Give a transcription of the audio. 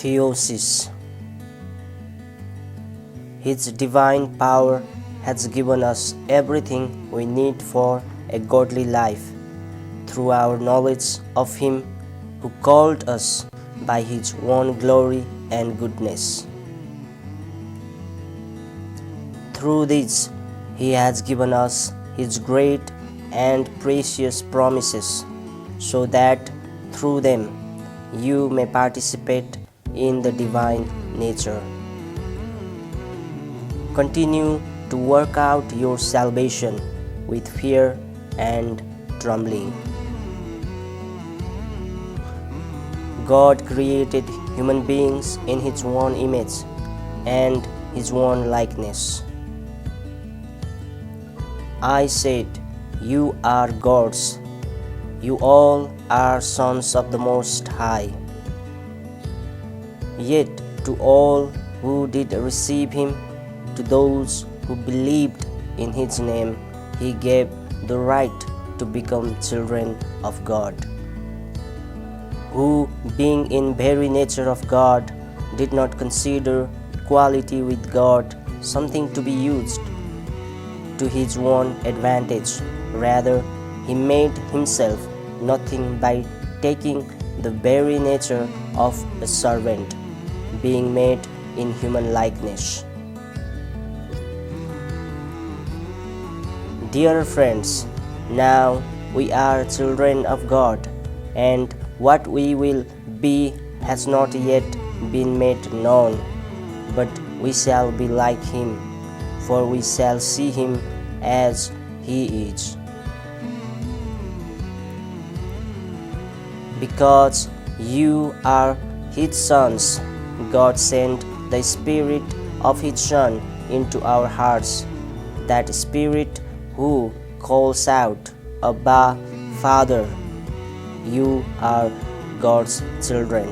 Theosis. His divine power has given us everything we need for a godly life through our knowledge of Him who called us by His own glory and goodness. Through this, He has given us His great and precious promises, so that through them you may participate in the divine nature. Continue to work out your salvation with fear and trembling. God created human beings in His own image and His own likeness. I said, "You are gods. You all are sons of the Most High." Yet to all who did receive Him, to those who believed in His name, He gave the right to become children of God, who, being in very nature of God, did not consider equality with God something to be used to His own advantage. Rather, He made Himself nothing by taking the very nature of a servant, being made in human likeness. Dear friends, now we are children of God, and what we will be has not yet been made known, but we shall be like Him, for we shall see Him as He is. Because you are His sons, God sent the Spirit of His Son into our hearts, that Spirit who calls out, "Abba, Father." You are God's children.